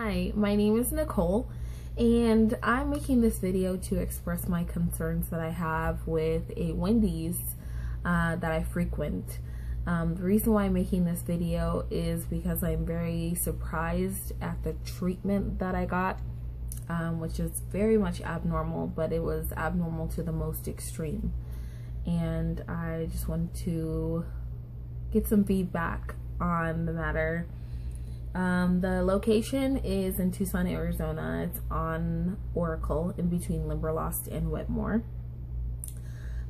Hi, my name is Nicole, and I'm making this video to express my concerns that I have with a Wendy's that I frequent. The reason why I'm making this video is because I'm very surprised at the treatment that I got, which is very much abnormal, but it was abnormal to the most extreme. And I just wanted to get some feedback on the matter. The location is in Tucson, Arizona. It's on Oracle, in between Limberlost and Wetmore.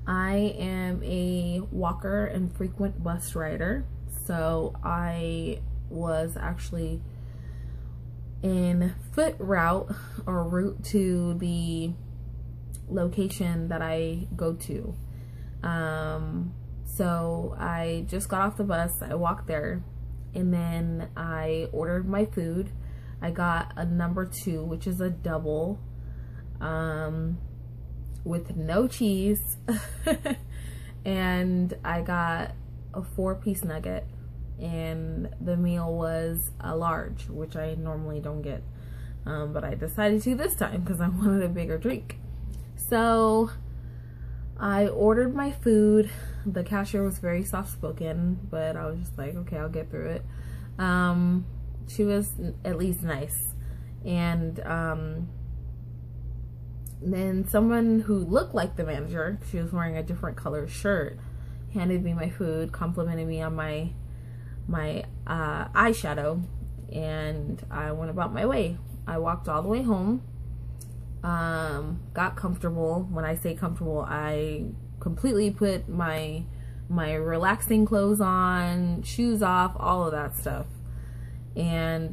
I am a walker and frequent bus rider, so I was actually in route to the location that I go to. So I just got off the bus, I walked there, and then I ordered my food. I got a number 2, which is a double, with no cheese, and I got a 4-piece nugget, and the meal was a large, which I normally don't get, but I decided to this time because I wanted a bigger drink. So I ordered my food. The cashier was very soft-spoken, but I was just like, okay, I'll get through it. She was at least nice. And then someone who looked like the manager, she was wearing a different color shirt, handed me my food, complimented me on my eyeshadow, and I went about my way. I walked all the way home, got comfortable. When I say comfortable, I completely put my relaxing clothes on, shoes off, all of that stuff, and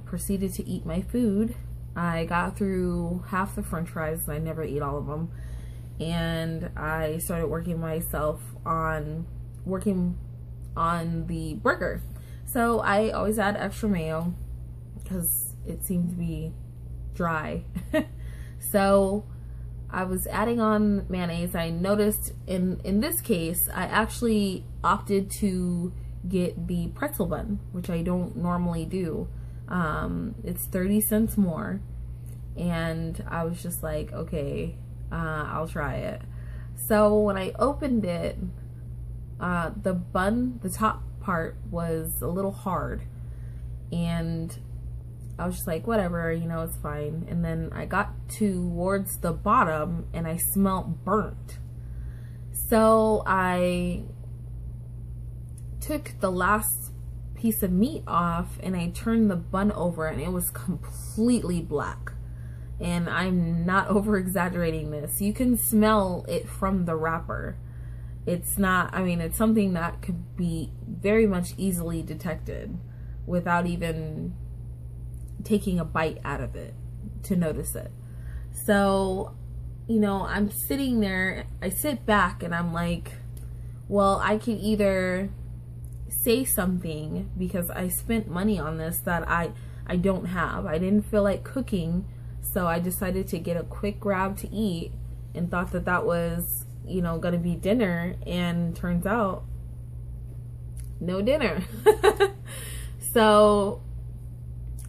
proceeded to eat my food. I got through half the french fries, and I never eat all of them, and I started working on the burger. So I always add extra mayo because it seemed to be dry. So I was adding on mayonnaise. I noticed in this case, I actually opted to get the pretzel bun, which I don't normally do. It's 30 cents more, and I was just like, okay, I'll try it. So when I opened it, the bun, the top part was a little hard, and I was just like, whatever, you know, it's fine. And then I got towards the bottom and I smelled burnt. So I took the last piece of meat off and I turned the bun over, and it was completely black. And I'm not over exaggerating this. You can smell it from the wrapper. It's not, I mean, it's something that could be very much easily detected without even taking a bite out of it to notice it. So, you know, I'm sitting there, I sit back and I'm like, well, I can either say something because I spent money on this that I don't have. I didn't feel like cooking, so I decided to get a quick grab to eat and thought that that was, you know, gonna be dinner, and turns out no dinner. So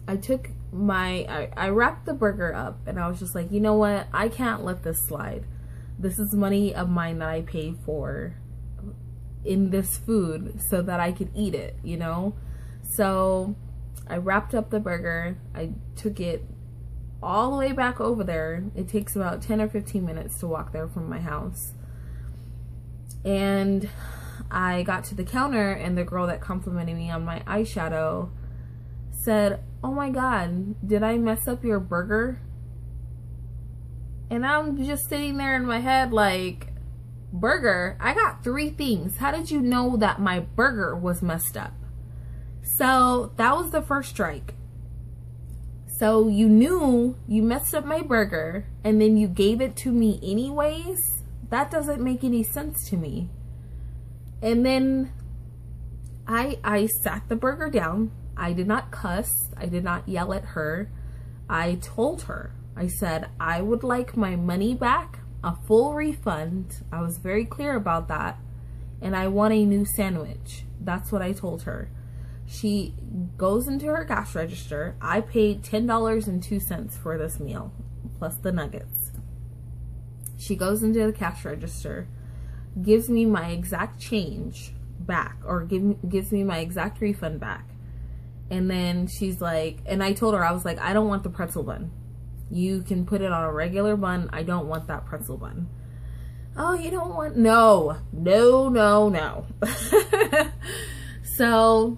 I took I wrapped the burger up, and I was just like, you know what, I can't let this slide. This is money of mine that I paid for in this food so that I could eat it, you know? So I wrapped up the burger, I took it all the way back over there. It takes about 10 or 15 minutes to walk there from my house. And I got to the counter, and the girl that complimented me on my eyeshadow said, oh my god, did I mess up your burger? And I'm just sitting there in my head like, burger? I got 3 things. How did you know that my burger was messed up? So that was the first strike. So you knew you messed up my burger, and then you gave it to me anyways? That doesn't make any sense to me. And then I sat the burger down. I did not cuss. I did not yell at her. I told her, I said, I would like my money back, a full refund. I was very clear about that. And I want a new sandwich. That's what I told her. She goes into her cash register. I paid $10.02 for this meal, plus the nuggets. She goes into the cash register, gives me my exact change back, or gives me my exact refund back. And then she's like, and I told her, I was like, I don't want the pretzel bun. You can put it on a regular bun. I don't want that pretzel bun. Oh, you don't want, no. So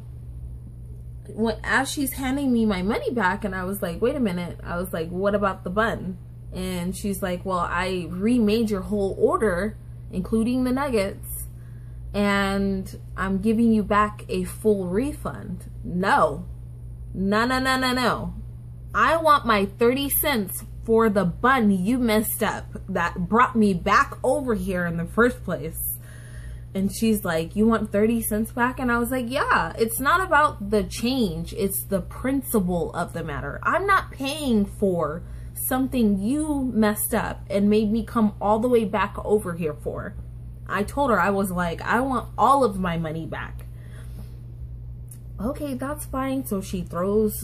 as she's handing me my money back, and I was like, wait a minute. I was like, what about the bun? And she's like, well, I remade your whole order, including the nuggets, and I'm giving you back a full refund. No. I want my 30 cents for the bun you messed up that brought me back over here in the first place. And she's like, you want 30 cents back? And I was like, yeah, it's not about the change. It's the principle of the matter. I'm not paying for something you messed up and made me come all the way back over here for. I told her, I was like, I want all of my money back. Okay, that's fine. So she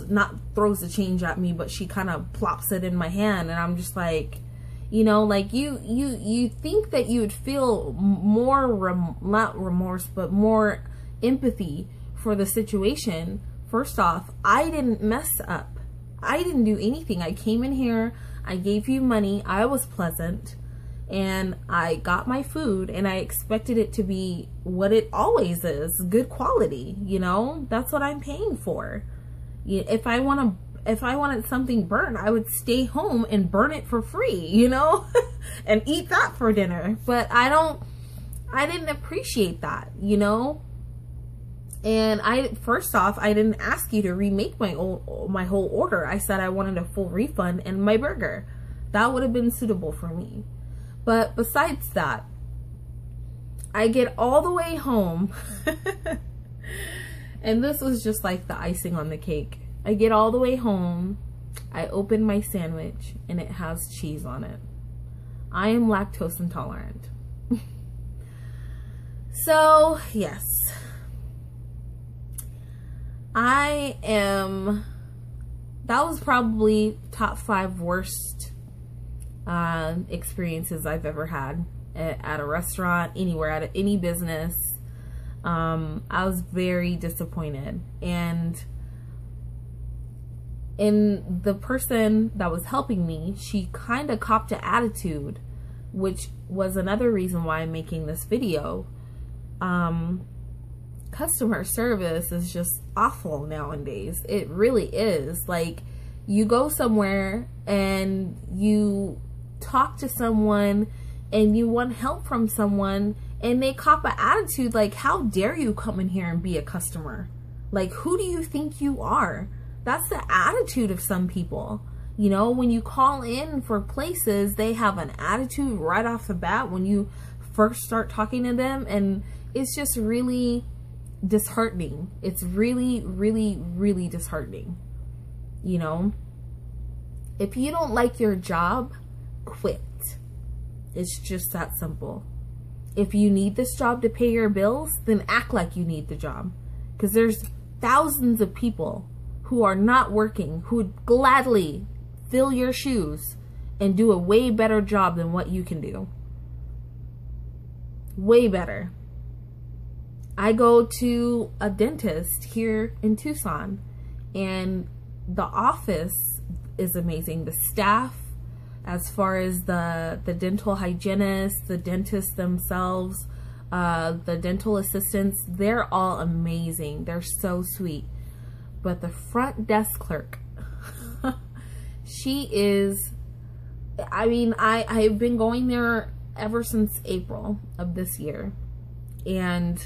not throws the change at me, but she kind of plops it in my hand, and I'm just like, you know, like you think that you would feel more not remorse, but more empathy for the situation. First off, I didn't mess up. I didn't do anything. I came in here, I gave you money, I was pleasant, and I got my food, and I expected it to be what it always is, good quality, you know? That's what I'm paying for. If I wanted something burnt, I would stay home and burn it for free, you know? And eat that for dinner. But I didn't appreciate that, you know? And first off, I didn't ask you to remake my whole order. I said I wanted a full refund and my burger. That would have been suitable for me. But besides that, I get all the way home, and this was just like the icing on the cake. I get all the way home, I open my sandwich, and it has cheese on it. I am lactose intolerant. So, yes. That was probably top 5 worst experiences I've ever had at a restaurant, anywhere, at any business. I was very disappointed, and the person that was helping me, she kind of copped an attitude, which was another reason why I'm making this video. Customer service is just awful nowadays. It really is. Like, you go somewhere and you talk to someone and you want help from someone, and they cop an attitude like, how dare you come in here and be a customer? Like, who do you think you are? That's the attitude of some people. You know, when you call in for places, they have an attitude right off the bat when you first start talking to them, and it's just really disheartening. It's really, really, really disheartening. You know, if you don't like your job, quit. It's just that simple. If you need this job to pay your bills, then act like you need the job. Because there's thousands of people who are not working, who would gladly fill your shoes and do a way better job than what you can do. Way better. I go to a dentist here in Tucson, and the office is amazing. The staff, as far as the dental hygienists, the dentists themselves, the dental assistants, they're all amazing. They're so sweet. But the front desk clerk, she is, I mean, I've been going there ever since April of this year, and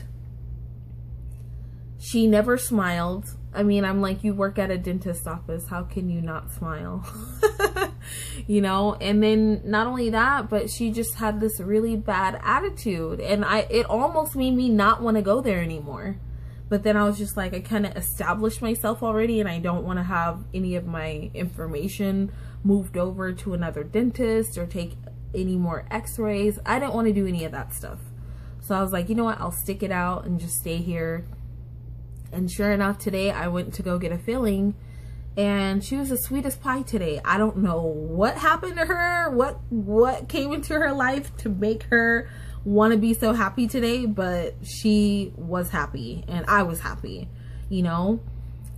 she never smiled. I mean, I'm like, you work at a dentist's office, how can you not smile? You know, and then not only that, but she just had this really bad attitude, and it almost made me not want to go there anymore. But then I was just like, I kind of established myself already, and I don't want to have any of my information moved over to another dentist or take any more x-rays. I didn't want to do any of that stuff. So I was like, you know what, I'll stick it out and just stay here And sure enough, today I went to go get a filling, and she was the sweetest pie today. I don't know what happened to her, what came into her life to make her want to be so happy today, but she was happy and I was happy. You know,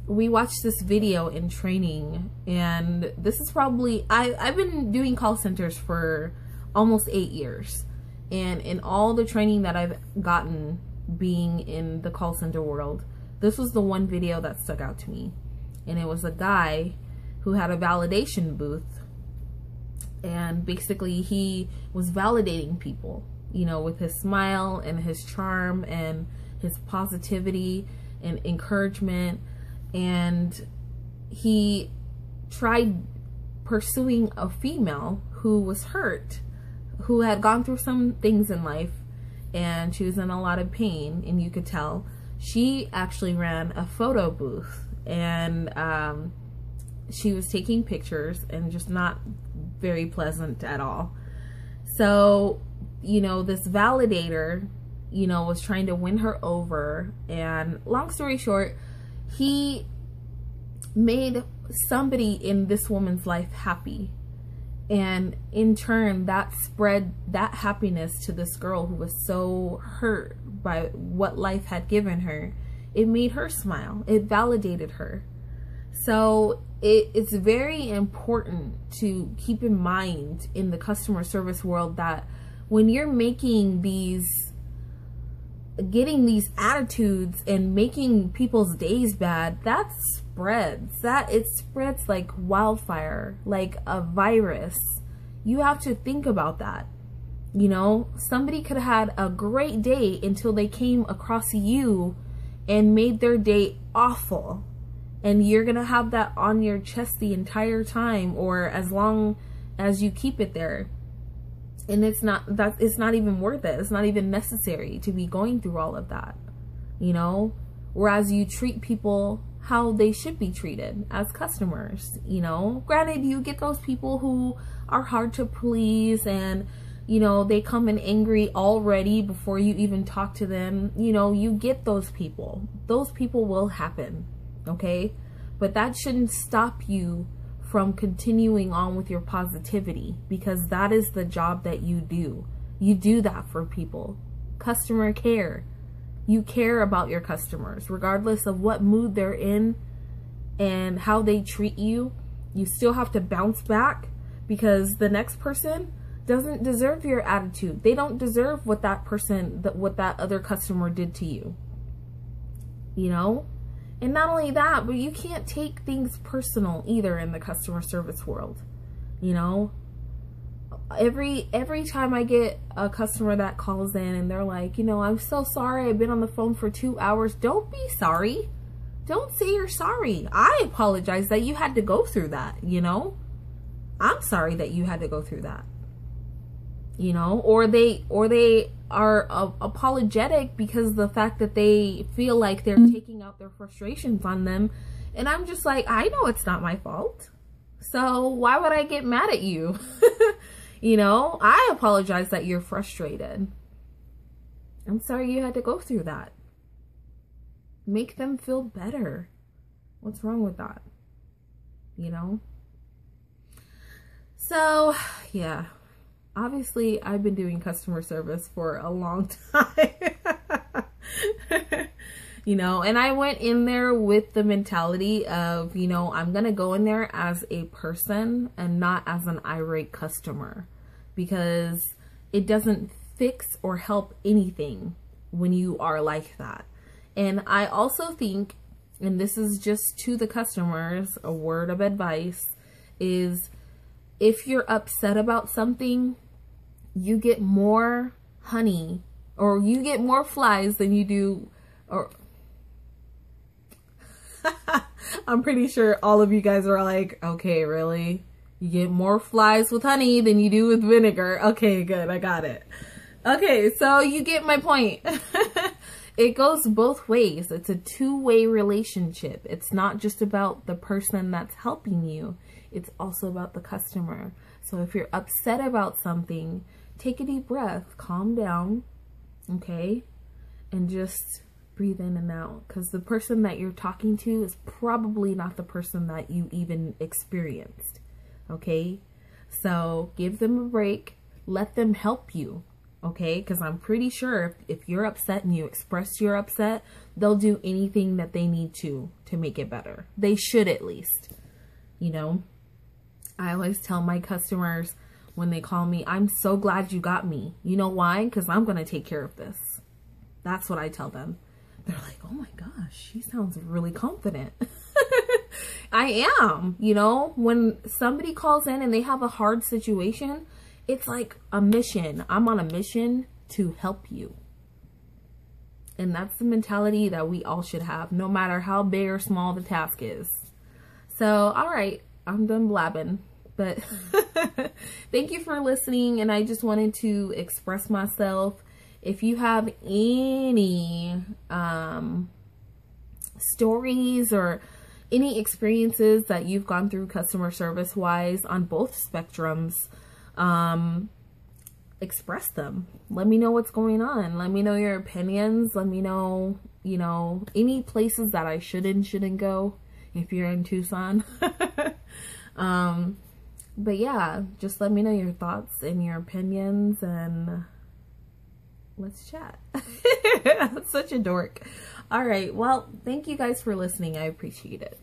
we watched this video in training, and this is probably, I've been doing call centers for almost 8 years, and in all the training that I've gotten being in the call center world, this was the one video that stuck out to me. And it was a guy who had a validation booth, and basically he was validating people, you know, with his smile and his charm and his positivity and encouragement. And he tried pursuing a female who was hurt, who had gone through some things in life, and she was in a lot of pain, and you could tell. She actually ran a photo booth, and she was taking pictures, and just not very pleasant at all. So, you know, this validator, you know, was trying to win her over, and long story short, he made somebody in this woman's life happy, and in turn that spread that happiness to this girl who was so hurt by what life had given her. It made her smile. It validated her. So it's very important to keep in mind in the customer service world that when you're making getting these attitudes and making people's days bad, that it spreads like wildfire, like a virus. You have to think about that. You know, somebody could have had a great day until they came across you and made their day awful, and you're gonna have that on your chest the entire time, or as long as you keep it there. And it's not even worth it. It's not even necessary to be going through all of that, you know. Whereas you treat people how they should be treated as customers, you know. Granted, you get those people who are hard to please, and you know, they come in angry already before you even talk to them. You know, you get those people. Those people will happen, okay? But that shouldn't stop you from continuing on with your positivity, because that is the job that you do. You do that for people. Customer care. You care about your customers, regardless of what mood they're in and how they treat you. You still have to bounce back, because the next person doesn't deserve your attitude. They don't deserve what that other customer did to you. You know? And not only that, but you can't take things personal either in the customer service world. You know? Every time I get a customer that calls in and they're like, you know, I'm so sorry, I've been on the phone for 2 hours. Don't be sorry. Don't say you're sorry. I apologize that you had to go through that, you know? I'm sorry that you had to go through that. You know, or they are apologetic because of the fact that they feel like they're taking out their frustrations on them. And I'm just like, I know it's not my fault. So why would I get mad at you? You know, I apologize that you're frustrated. I'm sorry you had to go through that. Make them feel better. What's wrong with that? You know? So, yeah. Obviously, I've been doing customer service for a long time. You know, and I went in there with the mentality of, you know, I'm going to go in there as a person and not as an irate customer, because it doesn't fix or help anything when you are like that. And I also think, and this is just to the customers, a word of advice, is if you're upset about something, you get more honey, or you get more flies than you do, or I'm pretty sure all of you guys are like, okay, really? You get more flies with honey than you do with vinegar. Okay, good. I got it. Okay, so you get my point. It goes both ways. It's a two-way relationship. It's not just about the person that's helping you. It's also about the customer. So if you're upset about something, take a deep breath, calm down, okay? And just breathe in and out, because the person that you're talking to is probably not the person that you even experienced. Okay, so give them a break, let them help you. Okay, because I'm pretty sure if you're upset and you express you're upset, they'll do anything that they need to make it better. They should, at least. You know, I always tell my customers when they call me, I'm so glad you got me. You know why? Because I'm going to take care of this. That's what I tell them. They're like, oh my gosh, she sounds really confident. I am. You know, when somebody calls in and they have a hard situation, it's like a mission. I'm on a mission to help you. And that's the mentality that we all should have, no matter how big or small the task is. So, all right, I'm done blabbing. But thank you for listening. And I just wanted to express myself. If you have any stories or any experiences that you've gone through customer service wise on both spectrums, express them. Let me know what's going on. Let me know your opinions. Let me know, you know, any places that I shouldn't go if you're in Tucson. But yeah, just let me know your thoughts and your opinions, and let's chat. I'm such a dork. All right, well, thank you guys for listening. I appreciate it.